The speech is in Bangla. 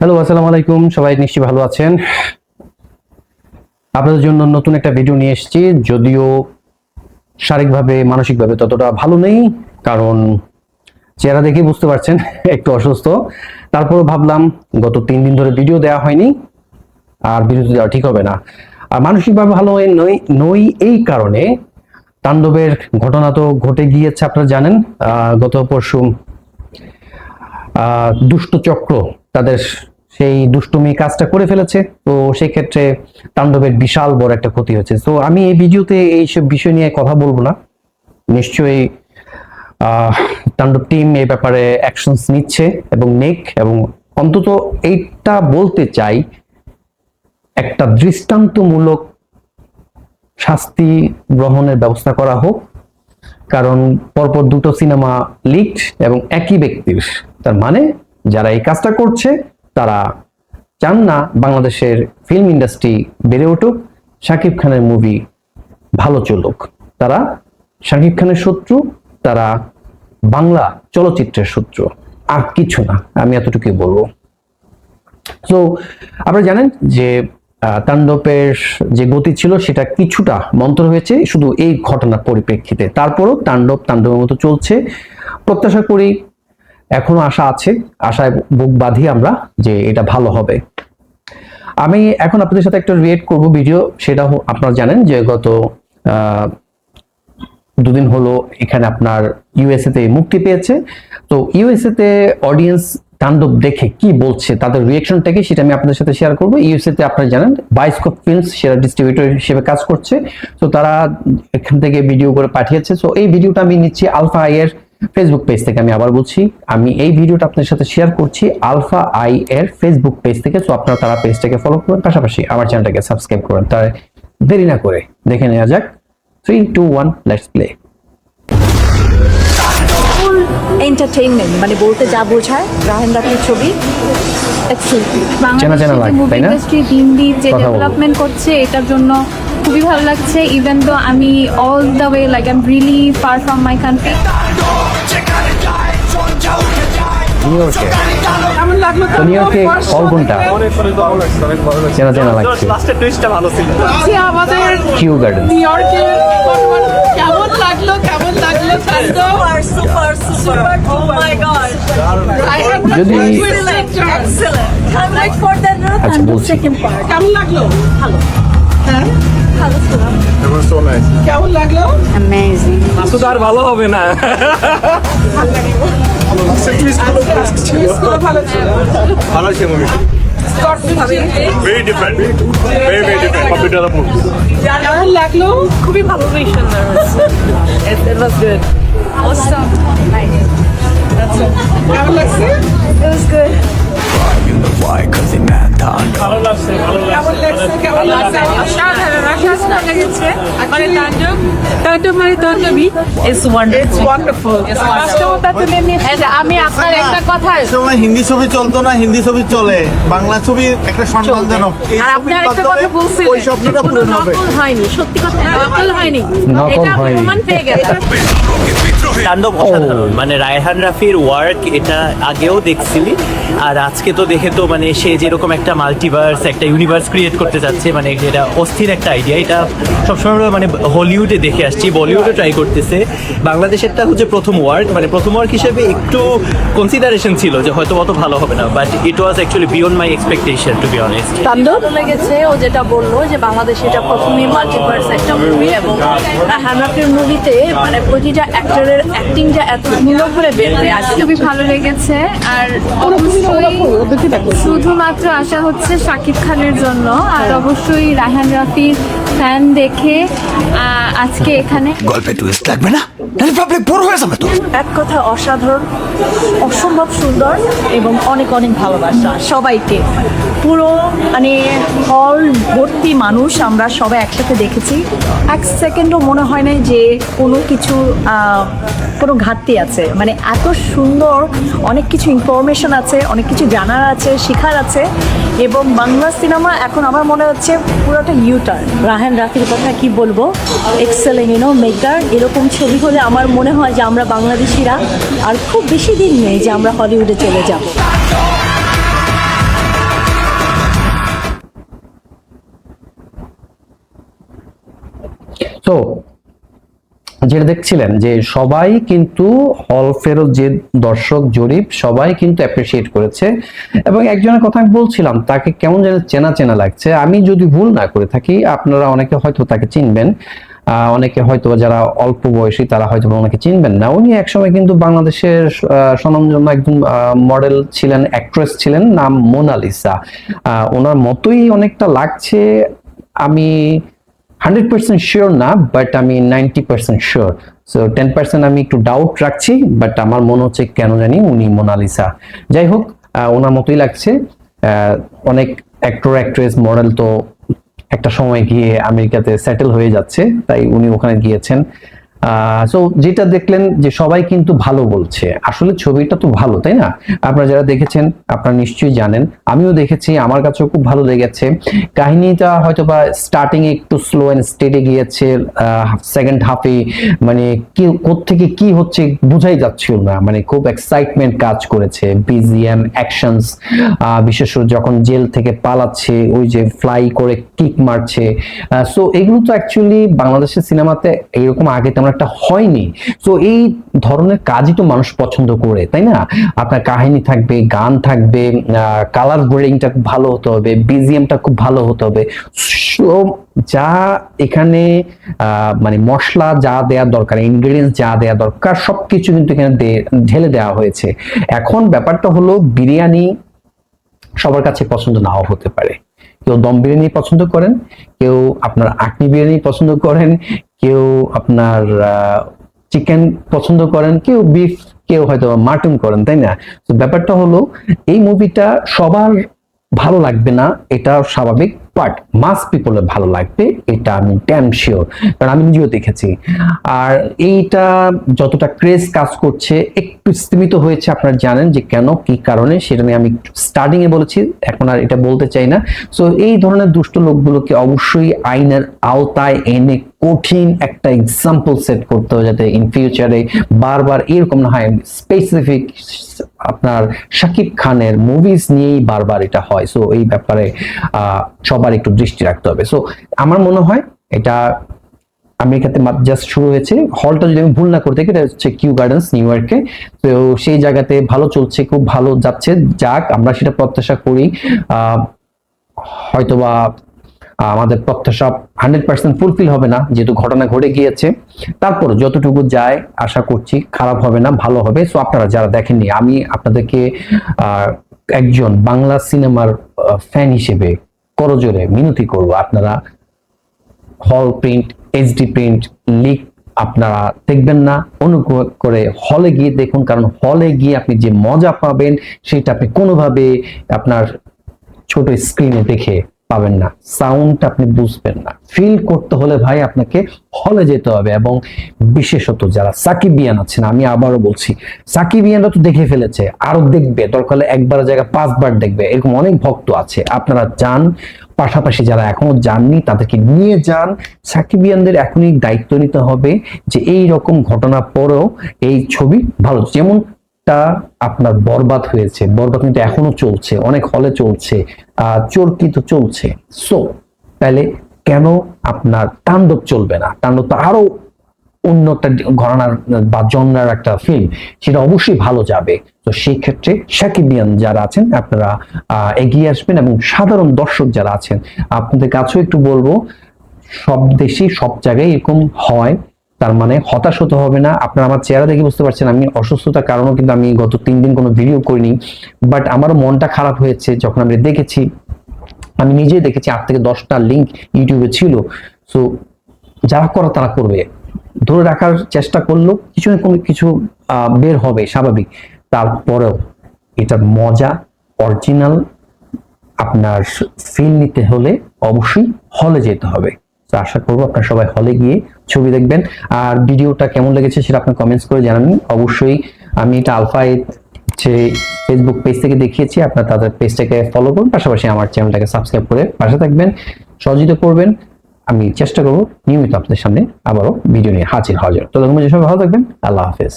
হ্যালো, আসসালামু আলাইকুম। সবাই নিশ্চয়ই ভালো আছেন। আপনাদের জন্য নতুন একটা ভিডিও নিয়ে এসেছি, যদিও শারীরিকভাবে মানসিকভাবে ততটা ভালো নেই, কারণ চেহারা দেখে বুঝতে পারছেন একটু অসুস্থ। তারপরও ভাবলাম গত 3 দিন ধরে ভিডিও দেওয়া হয়নি, আর ভিডিও দেওয়া ঠিক হবে না। আর মানসিকভাবে ভালো নই এই কারণে, তাণ্ডবের ঘটনা তো ঘটে গিয়েছে, আপনারা জানেন। গত পরশু দুষ্ট চক্র তাদের সেই দুষ্টুমি কাজটা করে ফেলেছে, তো সেই ক্ষেত্রে তাণ্ডবের বিশাল বড় একটা ক্ষতি হয়েছে। তো আমি এই ভিডিওতে এইসব বিষয় নিয়ে কথা বলবো না। নিশ্চয়ই তাণ্ডব টিম এই ব্যাপারে অ্যাকশনস নিচ্ছে এবং এবং অন্তত এইটা বলতে চাই, একটা দৃষ্টান্তমূলক শাস্তি গ্রহণের ব্যবস্থা করা হোক। কারণ পরপর দুটো সিনেমা লিকড এবং একই ব্যক্তির, তার মানে যারা এই কাজটা করছে তারা চান না বাংলাদেশের ফিল্ম ইন্ডাস্ট্রি বেড়ে উঠুক, শাকিব খানের মুভি ভালো চলুক। তারা শাকিব খানের শত্রু, তারা বাংলা চলচ্চিত্রের শত্রু, আর কিছু না। আমি এতটুকুই বলবো। তো আপনারা জানেন যে তাণ্ডবের যে গতি ছিল সেটা কিছুটা মন্থর হয়েছে শুধু এই ঘটনার পরিপ্রেক্ষিতে। তারপরও তাণ্ডবের মতো চলছে। প্রত্যাশা করি, এখনো আশা আছে, আশায় বুক বাঁধি আমরা যে এটা ভালো হবে। আমি এখন আপনাদের সাথে একটা রিয়েক্ট করব ভিডিও। সেটা আপনারা জানেন যে গত 2 দিন হলো এখানে আপনার ইউএসএ তে মুক্তি পেয়েছে। তো ইউএসএ তে অডিয়েন্স তাণ্ডব দেখে কি বলছে, তাদের রিয়েকশনটাকে সেটা আমি আপনাদের সাথে শেয়ার করবো। ইউএসএ তে আপনারা জানেন বায়োস্কোপ ফিল্মস সেরা ডিস্ট্রিবিউটর হিসেবে কাজ করছে, তো তারা এখান থেকে ভিডিও করে পাঠিয়েছে। তো এই ভিডিওটা আমি নিচ্ছি আলফা আই এর ফেসবুক পেজ থেকে। আমি আবার বলছি, আমি এই ভিডিওটা আপনাদের সাথে শেয়ার করছি আলফা আই এর ফেসবুক পেজ থেকে। তো আপনারা তারা পেজটাকে ফলো করবেন, পাশাপাশি আমার চ্যানেলটাকে সাবস্ক্রাইব করবেন। তাই দেরি না করে দেখে নেওয়া যাক। 3, 2, 1, লেটস প্লে। এন্টারটেইনমেন্ট মানে বলতে যা বোঝায় রাহেন রাফির ছবি ইন্ডাস্ট্রি দিন দিন যে ডেভেলপমেন্ট করছে, এটার জন্য খুবই ভালো লাগছে। ইভেন দো আমি all the way like I am really far from my country. কেমন লাগলো? নিউইয়র্কে অল ঘন্টা চেনা চেনা লাগছে। লাস্টের টুইস্টটা ভালো ছিল। আমাদের কিউ গার্ডেন নিউইয়র্কে কেমন লাগলো সুপার সুপার সুপার ও মাই গড যদি কাম লাইক ফর দ্যাট আচ্ছা বলছি সেকেন্ড পার্ট কেমন লাগলো? ভালো হ্যাঁ, ভালো ছিল কেমন লাগলো? অ্যামেজিং মাসুদ আর ভালো হবে না। ভালো ছিল। ভালো ছিল movie. Very different. Very different compared to other movies. কেমন লাগলো? খুবই ভালো সুন্দর it was good awesome nice কেমন লাগছে? it was good ভালো লাগছে, ভালো কেমন লাগছে? কেমন লাগছে? মানে তাণ্ডব মানে তাণ্ডবী is wonderful It's wonderful. বাস্তবতা তুলে নিয়ে আমি আপনার একটা কথা সময় হিন্দি ছবি চলতো না, হিন্দি ছবি চলে, বাংলা ছবি একটা সম্মানজনক। আর আপনি আরেকটা কথা বলছিলেন, ওই স্বপ্নটা পূরণ হবে। নকল হয়নি, সত্যি কথা নকল হয়নি, নকল এটা হয়নি। প্রমাণ পেয়ে গেছে। তাণ্ডব অসাধারণ, মানে রায়হান রাফির ওয়ার্ক এটা আগেও দেখছিলি, আর আজকে তো দেখে তো মানে সে যেরকম একটা মাল্টিভার্স, একটা ইউনিভার্স ক্রিয়েট করতে যাচ্ছে, মানে এটা অস্থির একটা আইডিয়া। এটা সবসময় আমরা মানে হলিউডে দেখে আসছি, বলিউডে ট্রাই করতেছে। বাংলাদেশেরটা হচ্ছে প্রথম ওয়ার্ক, মানে প্রথম ওয়ার্ক হিসেবে একটু কনসিডারেশন ছিল যে হয়তো অত ভালো হবে না, but it was actually beyond my expectation to be honest. তাণ্ডব লেগেছে, ও যেটা বললো যে বাংলাদেশে এটা প্রথমই মাল্টিভার্স একটা মুভি, এবং রায়হান রাফির মুভিতে মানে প্রতিটা অ্যাক্টরের অ্যাক্টিংটা এত সুন্দর করে বের হয়ে আসছে, খুবই ভালো লেগেছে। আর অবশ্যই শুধুমাত্র আশা হচ্ছে শাকিব খানের জন্য, আর অবশ্যই রায়হান রাফির ফ্যান দেখে আজকে এখানে গল্পে টুইস্ট লাগবে না, তাহলে প্রবলেম বড় হয়ে যাবে তো। এক কথা অসাধারণ, অসম্ভব সুন্দর, এবং অনেক অনেক ভালোবাসা সবাইকে। পুরো মানে হল ভর্তি মানুষ, আমরা সবাই একসাথে দেখেছি। এক সেকেন্ডও মনে হয় না যে কোনো কিছু কোনো ঘাটতি আছে। মানে এত সুন্দর, অনেক কিছু ইনফরমেশন আছে, অনেক কিছু জানার আছে, শেখার আছে। এবং বাংলা সিনেমা এখন আমার মনে হচ্ছে পুরোটা ইউটার্ন। রায়হান রাফির কথা কি বলবো, এক্সেলেন্ট মেকার। এরকম ছবি হলে আমার মনে হয় যে আমরা বাংলাদেশিরা আর খুব বেশি দিন নেই যে আমরা হলিউডে চলে যাব। সো যেটা দেখছিলেন যে সবাই কিন্তু হল ফেরত যে দর্শক জরিপ সবাই কিন্তু অ্যাপ্রিসিয়েট করেছে, এবং একজনের কথা আমি বলছিলাম তাকে কেমন যেন চেনা চেনা লাগছে। আমি যদি ভুল না করে থাকি, আপনারা অনেকে হয়তো তাকে চিনবেন, অনেকে হয়তো যারা অল্প বয়সী তারা হয়তো অনেকে চিনবেন না। উনি একসময় কিন্তু বাংলাদেশের স্বনামধন্য একজন মডেল ছিলেন, অ্যাক্ট্রেস ছিলেন, নাম মোনালিসা। ওনার মতোই অনেকটা লাগছে, আমি 100% শিওর না, বাট আমি 90% শিওর। সো 10% আমি একটু ডাউট রাখছি, বাট আমার মনে হচ্ছে কেন জানি উনি মোনালিসা। যাই হোক, ওনার মতোই লাগছে। অনেক অ্যাক্টর অ্যাক্ট্রেস মডেল তো একটা সময় গিয়ে আমেরিকাতে সেটেল হয়ে যাচ্ছে, তাই উনি ওখানে গিয়েছেন। সো যেটা দেখলেন যে সবাই কিন্তু ভালো বলছে, আসলে ছবিটা তো ভালো, তাই না? আপনারা যারা দেখেছেন আপনারা নিশ্চয়ই জানেন, আমিও দেখেছি, আমার কাছেও খুব ভালো লেগেছে। কাহিনীটা হয়তো বা স্টার্টিং এ একটু স্লো এন্ড স্টেডি গিয়েছে, সেকেন্ড হাফে মানে কি কোত্থেকে কি হচ্ছে বোঝাই যাচ্ছিল না, মানে খুব এক্সাইটমেন্ট কাজ করেছে, বিজিএম, অ্যাকশনস, বিশেষ করে যখন জেল থেকে পালাচ্ছে, ওই যে ফ্লাই করে কিক মারছে। সো এগুলো তো অ্যাকচুয়ালি বাংলাদেশের সিনেমাতে এইরকম আগে তেমন একটা হয়নি। সো এই ধরনের কাজই তো মানুষ পছন্দ করে, তাই না? আপনার কাহিনী থাকবে, গান থাকবে, কালার গ্রেডিংটা খুব ভালো হতে হবে, বিজিএমটা খুব ভালো হতে হবে। সো যা এখানে মানে মশলা যা দেওয়া দরকার, ইনগ্রেডিয়েন্টস যা দেওয়া দরকার সবকিছু কিন্তু এখানে ঢেলে দেওয়া হয়েছে। এখন ব্যাপারটা হলো বিরিয়ানি সবার কাছে পছন্দ নাও হতে পারে। কেউ দম বিরিয়ানি পছন্দ করেন, কেউ আপনার আঁকনি বিরিয়ানি পছন্দ করেন, কেউ আপনার চিকেন পছন্দ করেন, কেউ বিফ, কেউ হয়তো মাটন করেন, তাই না? তো ব্যাপারটা হলো এই মুভিটা সবার ভালো লাগবে না, এটা স্বাভাবিক, বাট মাস পিপলের ভালো লাগবে, এটা আমি ড্যাম শিওর, কারণ আমি নিজেও দেখেছি। আর এইটা যতটা ক্রেজ কাজ করছে একটু স্তীমিত হয়েছে, আপনারা জানেন যে কেন, কি কারণে, সেটা নিয়ে আমি স্টার্টিং এ বলেছি, এখন আর এটা বলতে চাই না। সো এই ধরনের দুষ্ট লোকগুলোকে অবশ্যই আইনের আওতায় এনে কঠিন একটা এক্সাম্পল সেট করতে হবে, যাতে ইন ফিউচারে বারবার এরকম না হয়। স্পেসিফিক আপনার শাকিব খানের মুভিজ নিয়েই বারবার এটা হয়। সো এই ব্যাপারে সবার একটু দৃষ্টি রাখতে হবে। সো আমার মনে হয় এটা আমেরিকাতে জাস্ট শুরু হয়েছে, হলটা যদি আমি ভুল না করতে, এটা হচ্ছে কিউ গার্ডেন্স, নিউ ইয়র্কে। তো সেই জায়গাতে ভালো চলছে, খুব ভালো যাচ্ছে, যাক আমরা সেটা প্রত্যাশা করি। হয়তোবা আমাদের প্রত্যাশা 100% ফুলফিল হবে না, যেহেতু ঘটনা ঘটে গিয়েছে, তারপর যতটুকু যায় আশা করছি খারাপ হবে না, ভালো হবে। সো আপনারা যারা দেখেননি, আমি আপনাদেরকে একজন বাংলা সিনেমার ফ্যান হিসেবে করজোরে মিনতি করব, আপনারা হল প্রিন্ট, এইচডি প্রিন্ট, লিক আপনারা দেখবেন না, অনুগ্রহ করে হলে গিয়ে দেখুন, কারণ হলে গিয়ে আপনি যে মজা পাবেন সেটা আপনি কোনোভাবে আপনার ছোট স্ক্রিনে দেখে পাবেন না, সাউন্ড আপনি বুঝবেন না। ফিল করতে হলে ভাই আপনাকে হলে যেতে হবে, এবং বিশেষত যারা সাকিবিয়ান আছেন, আমি আবারও বলছি, সাকিবিয়ানরা তো দেখে ফেলেছে, আরো দেখবে, দরকার হলে একবার জায়গায় 5 বার দেখবে, এরকম অনেক ভক্ত আছে। আপনারা যান, পাশাপাশি যারা এখনো যাননি তাদেরকে নিয়ে যান। সাকিবিয়ানদের এখনই দায়িত্ব নিতে হবে যে এই রকম ঘটনা পরেও এই ছবি ভালো, যেমন আপনার বরবাদ হয়েছে, বরবাদ কিন্তু এখনো চলছে, অনেক হলে চলছে, চরকি তো চলছে। সো তাহলে কেন আপনার তাণ্ডব চলবে না? তাণ্ডব তো আরো অন্য একটা ঘরানার বা জনরার একটা ফিল্ম, সেটা অবশ্যই ভালো যাবে। তো সেই ক্ষেত্রে সাকিবিয়ান যারা আছেন আপনারা এগিয়ে আসবেন, এবং সাধারণ দর্শক যারা আছেন আপনাদের কাছেও একটু বলবো, সব দেশে সব জায়গায় এরকম হয়, তার মানে হতাশ হতে হবে না। আপনারা আমার চেহারা দেখে বুঝতে পারছেন আমি অসুস্থতার কারণেও কিন্তু আমি গত 3 দিন কোনো ভিডিও করিনি, বাট আমারও মনটা খারাপ হয়েছে যখন আমি দেখেছি, আমি নিজেই দেখেছি 8 থেকে 10টা লিঙ্ক ইউটিউবে ছিল। সো যারা করে তারা করবে, ধরে রাখার চেষ্টা করলেও কিছু না কোনো কিছু বের হবে স্বাভাবিক। তারপরেও এটার মজা অরিজিনাল আপনার ফিল নিতে হলে অবশ্যই হলে যেতে হবে। তো আশা করবো আপনারা সবাই হলে গিয়ে ছবি দেখবেন। আর ভিডিওটা কেমন লেগেছে সেটা আপনি কমেন্টস করে জানাবেন। অবশ্যই আমি এটা আলফা যে ফেসবুক পেজ থেকে দেখিয়েছি, আপনারা তাদের পেজটাকে ফলো করুন, পাশাপাশি আমার চ্যানেলটাকে সাবস্ক্রাইব করে পাশে থাকবেন, সহযোগিতা করবেন। আমি চেষ্টা করবো নিয়মিত আপনাদের সামনে আবারও ভিডিও নিয়ে হাজির। ততক্ষণ সবাই ভালো থাকবেন। আল্লাহ হাফেজ।